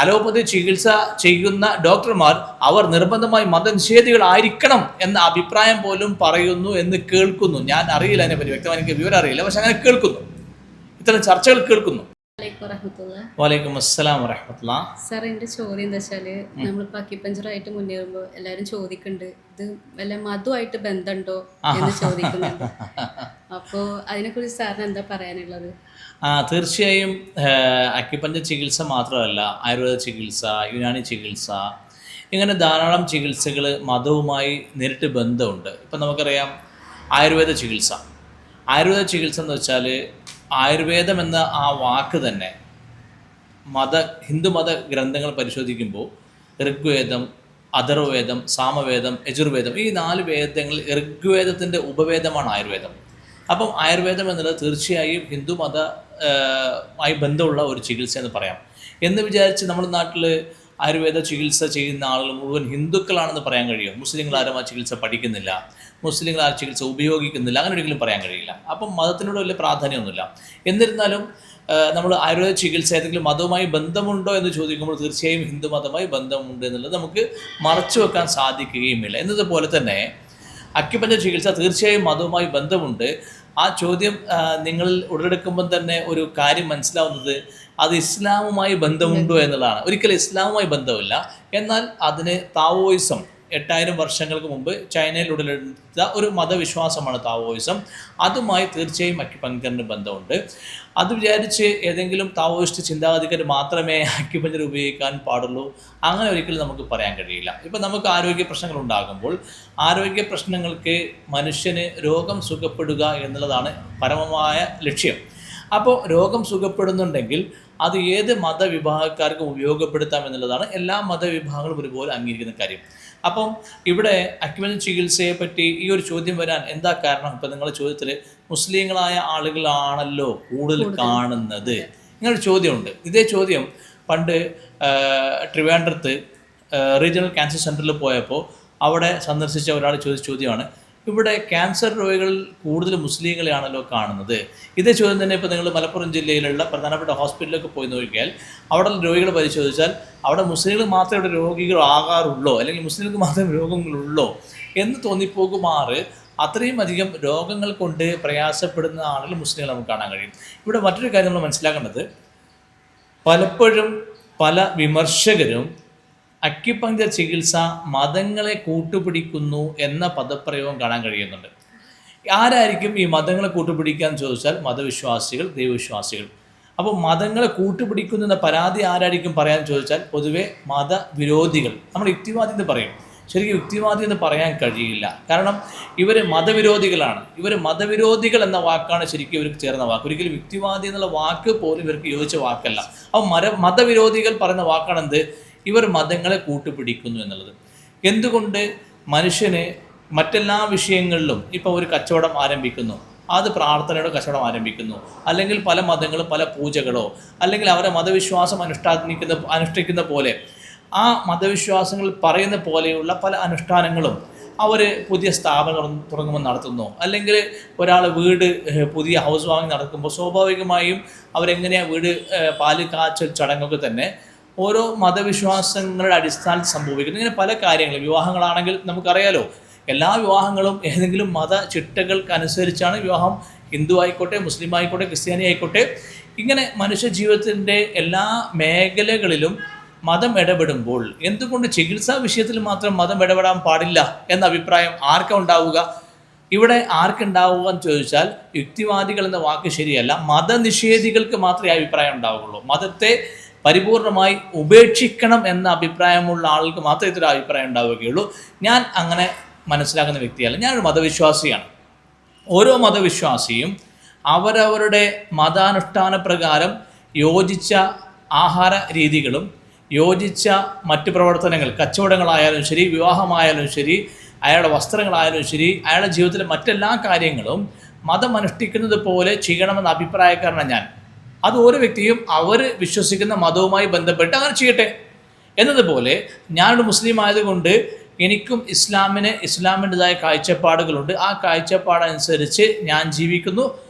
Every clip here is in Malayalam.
അലോപ്പതി ചികിത്സ ചെയ്യുന്ന ഡോക്ടർമാർ അവർ നിർബന്ധമായി മതനിഷേധികളായിരിക്കണം എന്ന അഭിപ്രായം പോലും പറയുന്നു എന്ന് കേൾക്കുന്നു. ഞാൻ അറിയില്ല, അതിനെപ്പറ്റി വ്യക്തമായി എനിക്ക് വിവരം അറിയില്ല, പക്ഷെ അങ്ങനെ കേൾക്കുന്നു, ഇത്തരം ചർച്ചകൾ കേൾക്കുന്നു. വലൈക്കും അസ്സലാം വറഹ്മത്തുള്ളാ. സാർ, എൻ്റെ ചോദ്യം എന്താ വെച്ചാല്, നമ്മളിപ്പോൾ അക്യുപഞ്ചറായിട്ട് മുന്നേറുമ്പോൾ എല്ലാവരും ചോദിക്കുന്നുണ്ട്, ഇത് വല്ല മതമായിട്ട് ബന്ധമുണ്ടോ എന്ന് ചോദിക്കുന്നുണ്ട്. അപ്പോൾ അതിനെക്കുറിച്ച് സാറിന് എന്താ പറയാനുള്ളത്? തീർച്ചയായും അക്യുപഞ്ചർ ചികിത്സ മാത്രമല്ല, ആയുർവേദ ചികിത്സ, യുനാനി ചികിത്സ, ഇങ്ങനെ ധാരാളം ചികിത്സകൾ മതവുമായി നേരിട്ട് ബന്ധമുണ്ട്. ഇപ്പം നമുക്കറിയാം ആയുർവേദ ചികിത്സ എന്ന് വെച്ചാൽ ആയുർവേദം എന്ന ആ വാക്ക് തന്നെ ഹിന്ദുമത ഗ്രന്ഥങ്ങൾ പരിശോധിക്കുമ്പോൾ ഋഗ്വേദം, അഥർവവേദം, സാമവേദം, യജുർവേദം, ഈ 4 വേദങ്ങളിൽ ഋഗ്വേദത്തിൻ്റെ ഉപവേദമാണ് ആയുർവേദം. അപ്പം ആയുർവേദം എന്നുള്ളത് തീർച്ചയായും ഹിന്ദുമത ആയി ബന്ധമുള്ള ഒരു ചികിത്സ എന്ന് പറയാം. എന്ന് വിചാരിച്ച് നമ്മുടെ നാട്ടിൽ ആയുർവേദ ചികിത്സ ചെയ്യുന്ന ആളുകൾ മുഴുവൻ ഹിന്ദുക്കളാണെന്ന് പറയാൻ കഴിയും. മുസ്ലിങ്ങൾ ആരും ആ ചികിത്സ പഠിക്കുന്നില്ല, മുസ്ലിങ്ങൾ ആ ചികിത്സ ഉപയോഗിക്കുന്നില്ല, അങ്ങനെ ഒരിക്കലും പറയാൻ കഴിയില്ല. അപ്പം മതത്തിനോട് വലിയ പ്രാധാന്യമൊന്നുമില്ല. എന്നിരുന്നാലും നമ്മൾ ആയുർവേദ ചികിത്സ ഏതെങ്കിലും മതവുമായി ബന്ധമുണ്ടോ എന്ന് ചോദിക്കുമ്പോൾ തീർച്ചയായും ഹിന്ദുമതമായി ബന്ധമുണ്ട് എന്നുള്ളത് നമുക്ക് മറച്ചു വെക്കാൻ സാധിക്കുകയുമില്ല. എന്നതുപോലെ തന്നെ അക്യുപഞ്ചർ ചികിത്സ തീർച്ചയായും മതവുമായി ബന്ധമുണ്ട്. ആ ചോദ്യം നിങ്ങളിൽ ഉടലെടുക്കുമ്പം തന്നെ ഒരു കാര്യം മനസ്സിലാവുന്നത് അത് ഇസ്ലാമുമായി ബന്ധമുണ്ടോ എന്നുള്ളതാണ്. ഒരിക്കലും ഇസ്ലാമുമായി ബന്ധമില്ല. എന്നാൽ അതിന് താവോയിസം 8000 വർഷങ്ങൾക്ക് മുമ്പ് ചൈനയിൽ ഉടലെടുത്ത ഒരു മതവിശ്വാസമാണ് താവോയിസം. അതുമായി തീർച്ചയായും അക്യുപഞ്ചറിന് ബന്ധമുണ്ട്. അത് വിചാരിച്ച് ഏതെങ്കിലും താവോയിസ്റ്റ് ചിന്താഗതിക്കാർ മാത്രമേ അക്യുപഞ്ചർ ഉപയോഗിക്കാൻ പാടുള്ളൂ, അങ്ങനെ ഒരിക്കലും നമുക്ക് പറയാൻ കഴിയില്ല. ഇപ്പം നമുക്ക് ആരോഗ്യ പ്രശ്നങ്ങൾ ഉണ്ടാകുമ്പോൾ ആരോഗ്യ പ്രശ്നങ്ങൾക്ക് മനുഷ്യന് രോഗം സുഖപ്പെടുക എന്നുള്ളതാണ് പരമമായ ലക്ഷ്യം. അപ്പോൾ രോഗം സുഖപ്പെടുന്നുണ്ടെങ്കിൽ അത് ഏത് മതവിഭാഗക്കാർക്കും ഉപയോഗപ്പെടുത്താം എന്നുള്ളതാണ് എല്ലാ മതവിഭാഗങ്ങളും ഒരുപോലെ അംഗീകരിക്കുന്ന കാര്യം. അപ്പം ഇവിടെ അക്യുപഞ്ചർ ചികിത്സയെ പറ്റി ഈ ഒരു ചോദ്യം വരാൻ എന്താ കാരണം? ഇപ്പം നിങ്ങളുടെ ചോദ്യത്തിൽ മുസ്ലിങ്ങളായ ആളുകളാണല്ലോ കൂടുതൽ കാണുന്നത്, ഇങ്ങനൊരു ചോദ്യമുണ്ട്. ഇതേ ചോദ്യം പണ്ട് ട്രിവാൻഡ്രത്ത് റീജിയണൽ ക്യാൻസർ സെൻറ്ററിൽ പോയപ്പോൾ അവിടെ സന്ദർശിച്ച ഒരാൾ ചോദിച്ച ചോദ്യമാണ്, ഇവിടെ ക്യാൻസർ രോഗികൾ കൂടുതൽ മുസ്ലിങ്ങളെയാണല്ലോ കാണുന്നത്. ഇതേ ചോദ്യം തന്നെ ഇപ്പോൾ നിങ്ങൾ മലപ്പുറം ജില്ലയിലുള്ള പ്രധാനപ്പെട്ട ഹോസ്പിറ്റലിലൊക്കെ പോയി നോക്കിയാൽ അവിടെ രോഗികളെ പരിശോധിച്ചാൽ അവിടെ മുസ്ലിങ്ങൾ മാത്രമേ ഇവിടെ രോഗികളാകാറുള്ളൂ, അല്ലെങ്കിൽ മുസ്ലിങ്ങൾക്ക് മാത്രമേ രോഗങ്ങളുള്ളൂ എന്ന് തോന്നിപ്പോകുമാറ് അത്രയും അധികം രോഗങ്ങൾ കൊണ്ട് പ്രയാസപ്പെടുന്ന ആളുകൾ മുസ്ലിങ്ങൾ നമുക്ക് കാണാൻ കഴിയും. ഇവിടെ മറ്റൊരു കാര്യം നമ്മൾ മനസ്സിലാക്കേണ്ടത്, പലപ്പോഴും പല വിമർശകരും അക്യുപഞ്ചർ ചികിത്സ മതങ്ങളെ കൂട്ടുപിടിക്കുന്നു എന്ന പദപ്രയോഗം കാണാൻ കഴിയുന്നുണ്ട്. ആരായിരിക്കും ഈ മതങ്ങളെ കൂട്ടുപിടിക്കാന്ന് ചോദിച്ചാൽ മതവിശ്വാസികൾ, ദൈവവിശ്വാസികൾ. അപ്പോൾ മതങ്ങളെ കൂട്ടുപിടിക്കുന്നു എന്ന പരാതി ആരായിരിക്കും പറയാൻ ചോദിച്ചാൽ പൊതുവെ മതവിരോധികൾ. നമ്മൾ യുക്തിവാദി എന്ന് പറയും, ശരിക്കും യുക്തിവാദി എന്ന് പറയാൻ കഴിയില്ല. കാരണം ഇവർ മതവിരോധികളാണ്. ഇവർ മതവിരോധികൾ എന്ന വാക്കാണ് ശരിക്കും ഇവർക്ക് ചേർന്ന വാക്ക്. ഒരിക്കലും യുക്തിവാദി എന്നുള്ള വാക്ക് പോലും ഇവർക്ക് യോജിച്ച വാക്കല്ല. അപ്പോൾ മതവിരോധികൾ പറയുന്ന വാക്കാണെന്ത്? ഇവർ മതങ്ങളെ കൂട്ടുപിടിക്കുന്നു എന്നുള്ളത്. എന്തുകൊണ്ട് മനുഷ്യന് മറ്റെല്ലാ വിഷയങ്ങളിലും ഇപ്പോൾ ഒരു കച്ചവടം ആരംഭിക്കുന്നു, അത് പ്രാർത്ഥനയുടെ കച്ചവടം ആരംഭിക്കുന്നു, അല്ലെങ്കിൽ പല മതങ്ങളും പല പൂജകളോ അല്ലെങ്കിൽ അവരെ മതവിശ്വാസം അനുഷ്ഠിക്കുന്ന പോലെ ആ മതവിശ്വാസങ്ങൾ പറയുന്ന പോലെയുള്ള പല അനുഷ്ഠാനങ്ങളും അവർ പുതിയ സ്ഥാപനങ്ങൾ തുടങ്ങുമ്പോൾ നടത്തുന്നു. അല്ലെങ്കിൽ ഒരാൾ വീട് പുതിയ ഹൗസ് വാമിങ് നടക്കുമ്പോൾ സ്വാഭാവികമായും അവരെങ്ങനെയാണ് വീട് പാല് കാച്ചൽ ചടങ്ങൊക്കെ തന്നെ ഓരോ മതവിശ്വാസങ്ങളുടെ അടിസ്ഥാനത്തിൽ സംഭവിക്കുന്നു. ഇങ്ങനെ പല കാര്യങ്ങൾ, വിവാഹങ്ങളാണെങ്കിൽ നമുക്കറിയാലോ, എല്ലാ വിവാഹങ്ങളും ഏതെങ്കിലും മത ചിട്ടകൾക്കനുസരിച്ചാണ് വിവാഹം. ഹിന്ദു ആയിക്കോട്ടെ, മുസ്ലിം ആയിക്കോട്ടെ, ക്രിസ്ത്യാനി ആയിക്കോട്ടെ, ഇങ്ങനെ മനുഷ്യ ജീവിതത്തിൻ്റെ എല്ലാ മേഖലകളിലും മതം ഇടപെടുമ്പോൾ എന്തുകൊണ്ട് ചികിത്സാ വിഷയത്തിൽ മാത്രം മതം ഇടപെടാൻ പാടില്ല എന്ന അഭിപ്രായം ആർക്കാ ഉണ്ടാവുക? ഇവിടെ ആർക്കുണ്ടാവുക എന്ന് ചോദിച്ചാൽ യുക്തിവാദികൾ എന്ന വാക്ക് ശരിയല്ല, മതനിഷേധികൾക്ക് മാത്രമേ അഭിപ്രായം ഉണ്ടാവുകയുള്ളൂ. മതത്തെ പരിപൂർണമായി ഉപേക്ഷിക്കണം എന്ന അഭിപ്രായമുള്ള ആൾക്ക് മാത്രമേ ഇതൊരു അഭിപ്രായം ഉണ്ടാവുകയുള്ളൂ. ഞാൻ അങ്ങനെ മനസ്സിലാക്കുന്ന വ്യക്തിയല്ല, ഞാനൊരു മതവിശ്വാസിയാണ്. ഓരോ മതവിശ്വാസിയും അവരവരുടെ മതാനുഷ്ഠാന പ്രകാരം യോജിച്ച ആഹാര രീതികളും യോജിച്ച മറ്റ് പ്രവർത്തനങ്ങൾ, കച്ചവടങ്ങളായാലും ശരി, വിവാഹമായാലും ശരി, അയാളുടെ വസ്ത്രങ്ങളായാലും ശരി, അയാളുടെ ജീവിതത്തിലെ മറ്റെല്ലാ കാര്യങ്ങളും മതം അനുഷ്ഠിക്കുന്നത് പോലെ ചെയ്യണമെന്ന അഭിപ്രായക്കാരനാണ് ഞാൻ. അത് ഓരോ വ്യക്തിയും അവർ വിശ്വസിക്കുന്ന മതവുമായി ബന്ധപ്പെട്ട് അങ്ങനെ ചെയ്യട്ടെ. എന്നതുപോലെ ഞാനൊരു മുസ്ലിം ആയതുകൊണ്ട് എനിക്കും ഇസ്ലാമിൻ്റെതായ കാഴ്ചപ്പാടുകളുണ്ട്. ആ കാഴ്ചപ്പാടനുസരിച്ച് ഞാൻ ജീവിക്കുന്നു.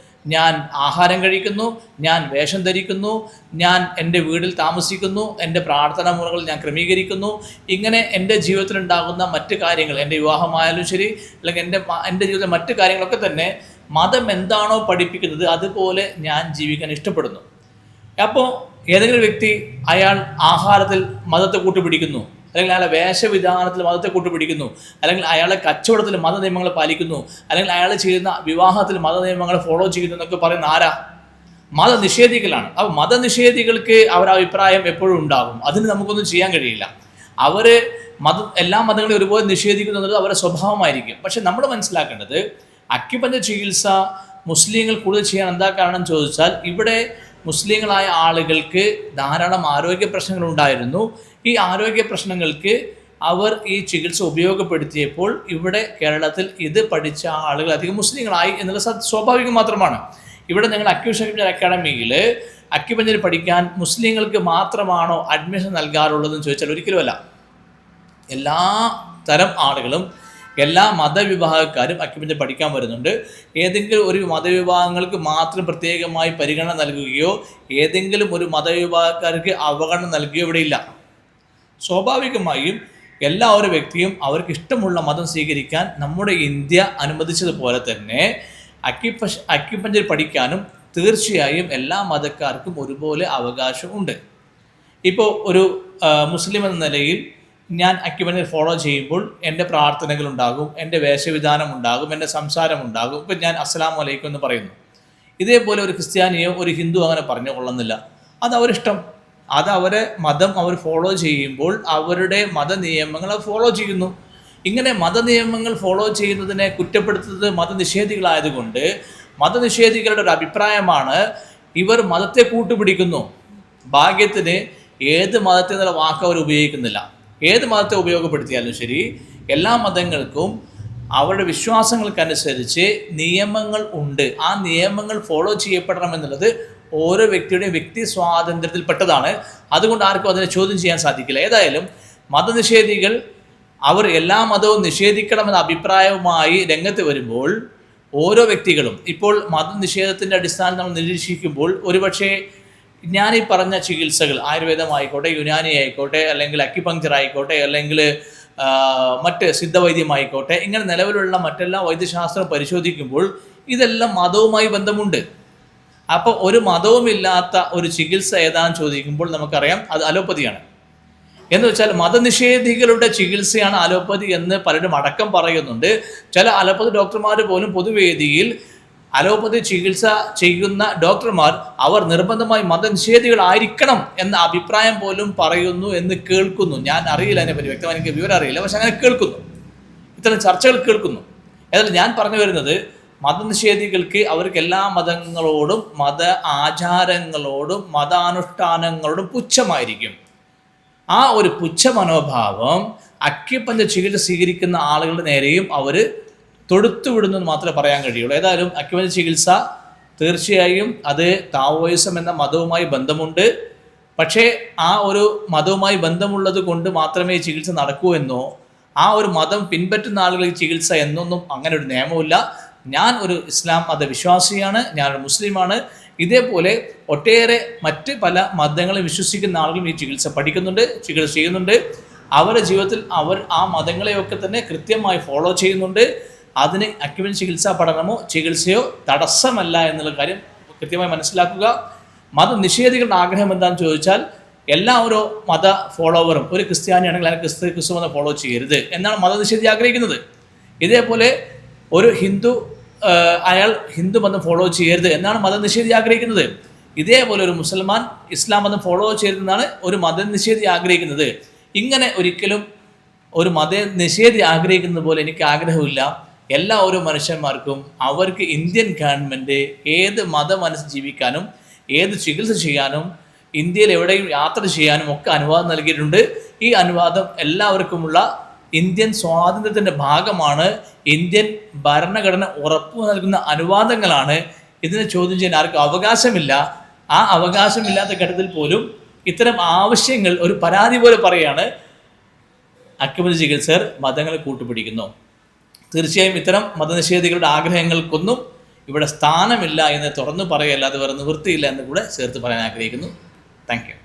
ഞാൻ ആഹാരം കഴിക്കുന്നു, ഞാൻ വേഷം ധരിക്കുന്നു, ഞാൻ എൻ്റെ വീട്ടിൽ താമസിക്കുന്നു, എൻ്റെ പ്രാർത്ഥനാ മുറകൾ ഞാൻ ക്രമീകരിക്കുന്നു. ഇങ്ങനെ എൻ്റെ ജീവിതത്തിലുണ്ടാകുന്ന മറ്റ് കാര്യങ്ങൾ, എൻ്റെ വിവാഹമായാലും ശരി, അല്ലെങ്കിൽ എൻ്റെ ജീവിതത്തിലെ മറ്റ് കാര്യങ്ങളൊക്കെ തന്നെ മതം എന്താണോ പഠിപ്പിക്കുന്നത് അതുപോലെ ഞാൻ ജീവിക്കാൻ ഇഷ്ടപ്പെടുന്നു. അപ്പോൾ ഏതെങ്കിലും വ്യക്തി അയാൾ ആഹാരത്തിൽ മതത്തെ കൂട്ടുപിടിക്കുന്നു, അല്ലെങ്കിൽ അയാളെ വേഷവിധാനത്തിൽ മതത്തെ കൂട്ടുപിടിക്കുന്നു, അല്ലെങ്കിൽ അയാളെ കച്ചവടത്തിൽ മത നിയമങ്ങൾ പാലിക്കുന്നു, അല്ലെങ്കിൽ അയാൾ ചെയ്യുന്ന വിവാഹത്തിൽ മത നിയമങ്ങൾ ഫോളോ ചെയ്യുന്നു എന്നൊക്കെ പറയുന്ന ആരാ? മതനിഷേധികളാണ്. അപ്പോൾ മതനിഷേധികൾക്ക് അവരുടെ അഭിപ്രായം എപ്പോഴും ഉണ്ടാകും. അതിന് നമുക്കൊന്നും ചെയ്യാൻ കഴിയില്ല. അവർ എല്ലാ മതങ്ങളെയും ഒരുപോലെ നിഷേധിക്കുന്നത് അവരുടെ സ്വഭാവമായിരിക്കും. പക്ഷെ നമ്മൾ മനസ്സിലാക്കേണ്ടത്, അക്യുപഞ്ചർ ചികിത്സ മുസ്ലിങ്ങൾ കൂടുതൽ ചെയ്യാൻ എന്താ കാരണം ചോദിച്ചാൽ, ഇവിടെ മുസ്ലിങ്ങളായ ആളുകൾക്ക് ധാരാളം ആരോഗ്യ പ്രശ്നങ്ങൾ ഉണ്ടായിരുന്നു. ഈ ആരോഗ്യ പ്രശ്നങ്ങൾക്ക് അവർ ഈ ചികിത്സ ഉപയോഗപ്പെടുത്തിയപ്പോൾ ഇവിടെ കേരളത്തിൽ ഇത് പഠിച്ച ആളുകൾ അധികം മുസ്ലിങ്ങളായി എന്നുള്ളത് സ്വാഭാവികം മാത്രമാണ്. ഇവിടെ നിങ്ങൾ അക്യുപഞ്ചർ അക്കാഡമിയിൽ അക്യുപഞ്ചർ പഠിക്കാൻ മുസ്ലിങ്ങൾക്ക് മാത്രമാണോ അഡ്മിഷൻ നൽകാറുള്ളതെന്ന് ചോദിച്ചാൽ ഒരിക്കലുമല്ല. എല്ലാ തരം ആളുകളും, എല്ലാ മതവിഭാഗക്കാരും അക്യുപഞ്ചർ പഠിക്കാൻ വരുന്നുണ്ട്. ഏതെങ്കിലും ഒരു മതവിഭാഗങ്ങൾക്ക് മാത്രം പ്രത്യേകമായി പരിഗണന നൽകുകയോ ഏതെങ്കിലും ഒരു മതവിഭാഗക്കാർക്ക് അവഗണന നൽകുകയോ ഇവിടെ ഇല്ല. സ്വാഭാവികമായും എല്ലാ ഒരു വ്യക്തിയും അവർക്ക് ഇഷ്ടമുള്ള മതം സ്വീകരിക്കാൻ നമ്മുടെ ഇന്ത്യ അനുവദിച്ചതുപോലെ തന്നെ അക്യുപഞ്ചർ പഠിക്കാനും തീർച്ചയായും എല്ലാ മതക്കാർക്കും ഒരുപോലെ അവകാശമുണ്ട്. ഇപ്പോൾ ഒരു മുസ്ലിം എന്ന നിലയിൽ ഞാൻ അക്യുപഞ്ചർ ഫോളോ ചെയ്യുമ്പോൾ എൻ്റെ പ്രാർത്ഥനകളുണ്ടാകും, എൻ്റെ വേഷവിധാനം ഉണ്ടാകും, എൻ്റെ സംസാരം ഉണ്ടാകും. ഇപ്പം ഞാൻ അസ്സലാമു അലൈക്കും എന്ന് പറയുന്നു. ഇതേപോലെ ഒരു ക്രിസ്ത്യാനിയോ ഒരു ഹിന്ദു അങ്ങനെ പറഞ്ഞു കൊള്ളുന്നില്ല. അത് അവരിഷ്ടം. അത് അവരെ മതം അവർ ഫോളോ ചെയ്യുമ്പോൾ അവരുടെ മതനിയമങ്ങൾ ഫോളോ ചെയ്യുന്നു. ഇങ്ങനെ മതനിയമങ്ങൾ ഫോളോ ചെയ്യുന്നതിനെ കുറ്റപ്പെടുത്തുന്നത് മതനിഷേധികളായതുകൊണ്ട് മതനിഷേധികളുടെ ഒരു അഭിപ്രായമാണ് ഇവർ മതത്തെ കൂട്ടുപിടിക്കുന്നു. ഭാഗ്യത്തിന് ഏത് മതത്തിൽ നിന്നുള്ള വാക്ക് അവർ ഉപയോഗിക്കുന്നില്ല. ഏത് മതത്തെ ഉപയോഗപ്പെടുത്തിയാലും ശരി, എല്ലാ മതങ്ങൾക്കും അവരുടെ വിശ്വാസങ്ങൾക്കനുസരിച്ച് നിയമങ്ങൾ ഉണ്ട്. ആ നിയമങ്ങൾ ഫോളോ ചെയ്യപ്പെടണമെന്നുള്ളത് ഓരോ വ്യക്തിയുടെയും വ്യക്തി സ്വാതന്ത്ര്യത്തിൽപ്പെട്ടതാണ്. അതുകൊണ്ട് ആർക്കും അതിനെ ചോദ്യം ചെയ്യാൻ സാധിക്കില്ല. ഏതായാലും മതനിഷേധികൾ അവർ എല്ലാ മതവും നിഷേധിക്കണമെന്ന അഭിപ്രായവുമായി രംഗത്ത് വരുമ്പോൾ ഓരോ വ്യക്തികളും ഇപ്പോൾ മതനിഷേധത്തിൻ്റെ അടിസ്ഥാനം നമ്മൾ നിരീക്ഷിക്കുമ്പോൾ ഒരുപക്ഷെ ഞാനീ പറഞ്ഞ ചികിത്സകൾ, ആയുർവേദമായിക്കോട്ടെ, യുനാനി ആയിക്കോട്ടെ, അല്ലെങ്കിൽ അക്യുപങ്ക്ചർ ആയിക്കോട്ടെ, അല്ലെങ്കിൽ മറ്റ് സിദ്ധവൈദ്യമായിക്കോട്ടെ, ഇങ്ങനെ നിലവിലുള്ള മറ്റെല്ലാ വൈദ്യശാസ്ത്രം പരിശോധിക്കുമ്പോൾ ഇതെല്ലാം മതവുമായി ബന്ധമുണ്ട്. അപ്പോൾ ഒരു മതവുമില്ലാത്ത ഒരു ചികിത്സ ഏതാണെന്ന് ചോദിക്കുമ്പോൾ നമുക്കറിയാം അത് അലോപ്പതിയാണ്. എന്ന് വെച്ചാൽ മതനിഷേധികളുടെ ചികിത്സയാണ് അലോപ്പതി എന്ന് പലരും അടക്കം പറയുന്നുണ്ട്. ചില അലോപ്പതി ഡോക്ടർമാർ പോലും പൊതുവേദിയിൽ അലോപ്പതി ചികിത്സ ചെയ്യുന്ന ഡോക്ടർമാർ അവർ നിർബന്ധമായി മതനിഷേധികളായിരിക്കണം എന്ന അഭിപ്രായം പോലും പറയുന്നു എന്ന് കേൾക്കുന്നു. ഞാൻ അറിയില്ല, അതിനെപ്പറ്റി വ്യക്തമായി എനിക്ക് വിവരം അറിയില്ല, പക്ഷെ അങ്ങനെ കേൾക്കുന്നു, ഇത്തരം ചർച്ചകൾ കേൾക്കുന്നു. ഏതായാലും ഞാൻ പറഞ്ഞു വരുന്നത്, മതനിഷേധികൾക്ക് അവർക്ക് എല്ലാ മതങ്ങളോടും മത ആചാരങ്ങളോടും മതാനുഷ്ഠാനങ്ങളോടും പുച്ഛമായിരിക്കും. ആ ഒരു പുച്ഛ മനോഭാവം അക്യുപഞ്ചർ ചികിത്സ സ്വീകരിക്കുന്ന ആളുകളുടെ നേരെയും അവർ തൊടുത്തുവിടുന്നെന്ന് മാത്രമേ പറയാൻ കഴിയുള്ളൂ. ഏതായാലും അക്യുപഞ്ചർ ചികിത്സ തീർച്ചയായും അത് താവോയിസം എന്ന മതവുമായി ബന്ധമുണ്ട്. പക്ഷേ ആ ഒരു മതവുമായി ബന്ധമുള്ളത് കൊണ്ട് മാത്രമേ ചികിത്സ നടക്കൂ എന്നോ ആ ഒരു മതം പിൻപറ്റുന്ന ആളുകൾക്ക് ചികിത്സ എന്നൊന്നും അങ്ങനെ ഒരു നിയമമില്ല. ഞാൻ ഒരു ഇസ്ലാം മതവിശ്വാസിയാണ്, ഞാനൊരു മുസ്ലിമാണ്. ഇതേപോലെ ഒട്ടേറെ മറ്റ് പല മതങ്ങളിൽ വിശ്വസിക്കുന്ന ആളുകളും ഈ ചികിത്സ പഠിക്കുന്നുണ്ട്, ചികിത്സ ചെയ്യുന്നുണ്ട്. അവരുടെ ജീവിതത്തിൽ അവർ ആ മതങ്ങളെയൊക്കെ തന്നെ കൃത്യമായി ഫോളോ ചെയ്യുന്നുണ്ട്. അതിന് അക്യുപഞ്ചർ ചികിത്സാ പഠനമോ ചികിത്സയോ തടസ്സമല്ല എന്നുള്ള കാര്യം കൃത്യമായി മനസ്സിലാക്കുക. മതനിഷേധികളുടെ ആഗ്രഹം എന്താണെന്ന് ചോദിച്ചാൽ, എല്ലാ ഓരോ മത ഫോളോവറും, ഒരു ക്രിസ്ത്യാനിയാണെങ്കിൽ അതിനെ ക്രിസ്തു മതം ഫോളോ ചെയ്യരുത് എന്നാണ് മതനിഷേധി ആഗ്രഹിക്കുന്നത്. ഇതേപോലെ ഒരു ഹിന്ദു അയാൾ ഹിന്ദു മതം ഫോളോ ചെയ്യരുത് എന്നാണ് മതനിഷേധി ആഗ്രഹിക്കുന്നത്. ഇതേപോലെ ഒരു മുസൽമാൻ ഇസ്ലാം മതം ഫോളോ ചെയ്യരുതെന്നാണ് ഒരു മതനിഷേധി ആഗ്രഹിക്കുന്നത്. ഇങ്ങനെ ഒരിക്കലും ഒരു മതനിഷേധി ആഗ്രഹിക്കുന്നത് പോലെ എനിക്ക് ആഗ്രഹമില്ല. എല്ലാ ഓരോ മനുഷ്യന്മാർക്കും അവർക്ക് ഇന്ത്യൻ ഗവൺമെൻറ് ഏത് മതമനുസരിച്ച് ജീവിക്കാനും ഏത് ചികിത്സ ചെയ്യാനും ഇന്ത്യയിൽ എവിടെയും യാത്ര ചെയ്യാനും ഒക്കെ അനുവാദം നൽകിയിട്ടുണ്ട്. ഈ അനുവാദം എല്ലാവർക്കുമുള്ള ഇന്ത്യൻ സ്വാതന്ത്ര്യത്തിൻ്റെ ഭാഗമാണ്. ഇന്ത്യൻ ഭരണഘടന ഉറപ്പു നൽകുന്ന അനുവാദങ്ങളാണ്. ഇതിനെ ചോദ്യം ചെയ്യാൻ ആർക്കും അവകാശമില്ല. ആ അവകാശമില്ലാത്ത ഘട്ടത്തിൽ പോലും ഇത്തരം ആവശ്യങ്ങൾ ഒരു പരാതി പോലെ പറയുകയാണ്, അക്യുപഞ്ചർ ചികിത്സകർ മതങ്ങളെ കൂട്ടുപിടിക്കുന്നു. തീർച്ചയായും ഇത്തരം മതനിഷേധികളുടെ ആഗ്രഹങ്ങൾക്കൊന്നും ഇവിടെ സ്ഥാനമില്ല എന്ന് തുറന്നു പറയല്ലാതെ വേറെ നിവൃത്തിയില്ല എന്ന് കൂടെ ചേർത്ത് പറയാൻ ആഗ്രഹിക്കുന്നു. Thank you.